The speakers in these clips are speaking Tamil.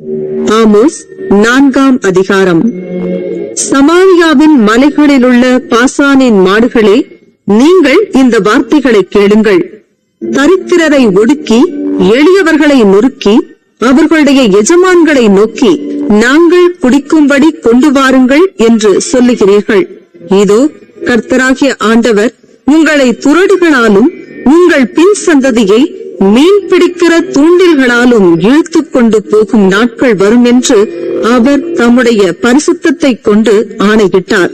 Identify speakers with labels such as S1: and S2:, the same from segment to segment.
S1: ஆமோஸ் 4ஆம் அதிகாரம். சமாரியாவின் மலைகளிலுள்ள பாசானின் மாடுகளே, நீங்கள் இந்த வார்த்தைகளை கேளுங்கள். தரித்திரரை ஒடுக்கி எளியவர்களை நொறுக்கி அவர்களுடைய எஜமான்களை நோக்கி நாங்கள் குடிக்கும்படி கொண்டு வாருங்கள் என்று சொல்லுகிறீர்கள். இதோ கர்த்தராகிய ஆண்டவர் உங்களை துறடுகளாலும் உங்கள் பின் சந்ததியை மீன் பிடிக்கிற தூண்டில்களாலும் இழுத்துக் கொண்டு போகும் நாட்கள் வரும் என்று அவர் தம்முடைய பரிசுத்தத்தை கொண்டு ஆணையிட்டார்.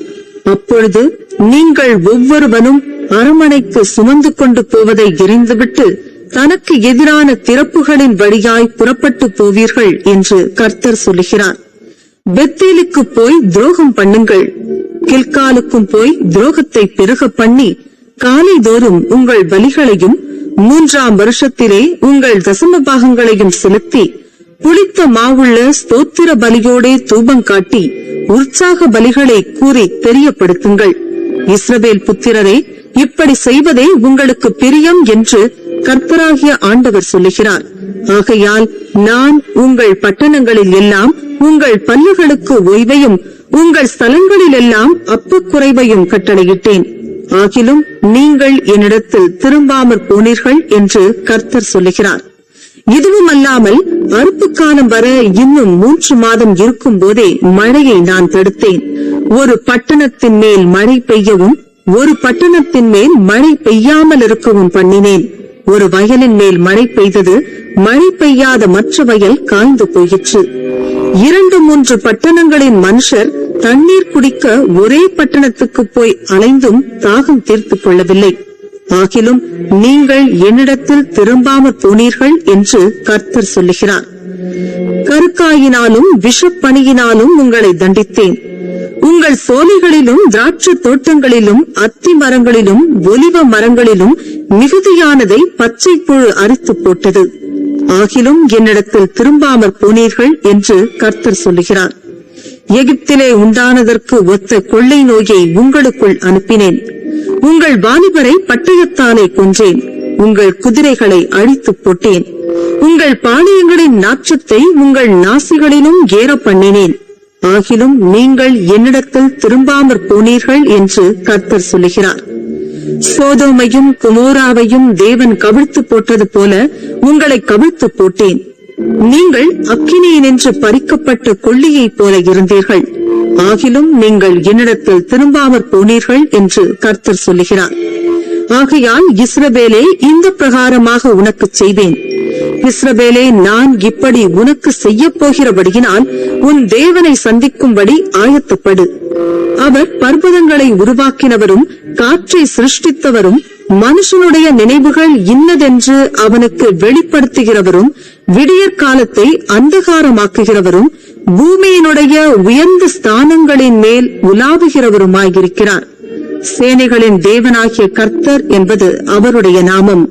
S1: அப்பொழுது நீங்கள் ஒவ்வொருவனும் அரமனைக்கு சுமந்து கொண்டு போவதை எறிந்துவிட்டு தனக்கு எதிரான திறப்புகளின் வழியாய் புறப்பட்டு போவீர்கள் என்று கர்த்தர் சொல்லுகிறார். பெத்தேலுக்கு போய் துரோகம் பண்ணுங்கள், கில்காலுக்கும் போய் துரோகத்தை பெருக பண்ணி காலைதோறும் உங்கள் பலிகளையும் 3ஆம் வருஷத்திலே உங்கள் தசம பாகங்களையும் செலுத்தி புளித்த மாவுள்ள ஸ்தோத்திர பலியோடே தூபம் காட்டி உற்சாக பலிகளை கூறி தெரியப்படுத்துங்கள். இஸ்ரவேல் புத்திரரே, இப்படி செய்வதே உங்களுக்கு பிரியம் என்று கர்த்தராகிய ஆண்டவர் சொல்லுகிறார். ஆகையால் நான் உங்கள் பட்டணங்களில் எல்லாம் உங்கள் பல்லுகளுக்கு ஓய்வையும் உங்கள் ஸ்தலங்களில் எல்லாம் அப்பக்குறைவையும் கட்டளையிட்டேன். ஆகிலும் நீங்கள் என்னிடத்தில் திரும்பாமற் போனீர்கள் என்று கர்த்தர் சொல்லுகிறார். இதுவும் அல்லாமல் அறுப்பு காலம் வர இன்னும் 3 மாதம் இருக்கும் போதே மழையை நான் தடுத்தேன். ஒரு பட்டணத்தின் மேல் மழை பெய்யவும் ஒரு பட்டணத்தின் மேல் மழை பெய்யாமல் இருக்கவும் பண்ணினேன். ஒரு வயலின் மேல் மழை பெய்தது, மழை பெய்யாத மற்ற வயல் காய்ந்து போயிற்று. 2-3 பட்டணங்களின் மனுஷர் தண்ணீர் குடிக்க ஒரே பட்டணத்துக்கு போய் அலைந்தும் தாகம் தீர்த்துக் கொள்ளவில்லை. ஆகிலும் நீங்கள் என்னிடத்தில் திரும்பாமற் போனீர்கள் என்று கர்த்தர் சொல்லுகிறார். கருக்காயினாலும் விஷப்பணியினாலும் உங்களை தண்டித்தேன். உங்கள் சோலைகளிலும் திராட்சை தோட்டங்களிலும் அத்தி மரங்களிலும் ஒலிவ மரங்களிலும் மிகுதியானதை பச்சை புழு அரித்து போட்டது. ஆகிலும் என்னிடத்தில் திரும்பாமற் போனீர்கள் என்று கர்த்தர் சொல்லுகிறார். எகிப்திலே உண்டானதற்கு ஒத்த கொள்ளை நோயை உங்களுக்குள் அனுப்பினேன். உங்கள் வாலிபரை பட்டயத்தாலே கொன்றேன். உங்கள் குதிரைகளை அழித்து போட்டேன். உங்கள் பாளையங்களின் நாற்றத்தை உங்கள் நாசிகளிலும் ஏற பண்ணினேன். ஆகிலும் நீங்கள் என்னிடத்தில் திரும்பாமற் போனீர்கள் என்று கர்த்தர் சொல்லுகிறார். சோதோமையும் குமோராவையும் தேவன் கவிழ்த்து போட்டது போல உங்களை கவிழ்த்து போட்டேன். நீங்கள் அக்கினியினின்று பறிக்கப்பட்ட கொள்ளியைப் போல இருந்தீர்கள். ஆகிலும் நீங்கள் என்னிடத்தில் திரும்பாமற் போனீர்கள் என்று கர்த்தர் சொல்லுகிறார். ஆகையால் இஸ்ரவேலே, இந்த பிரகாரமாக உனக்கு செய்வேன். இஸ்ரவேலே, நான் இப்படி உனக்கு செய்ய போகிறபடியினால் உன் தேவனை சந்திக்கும்படி ஆயத்தப்படு. அவர் பர்வதங்களை உருவாக்கினவரும் காற்றை சிருஷ்டித்தவரும் மனுஷனுடைய நினைவுகள் இன்னதென்று அவனுக்கு வெளிப்படுத்துகிறவரும் விடியற் காலத்தை அந்தகாரமாக்குகிறவரும் பூமியினுடைய உயர்ந்த ஸ்தானங்களின் மேல் உலாவுகிறவருமாயிருக்கிறார். சேனைகளின் தேவனாகிய கர்த்தர் என்பது அவருடைய நாமம்.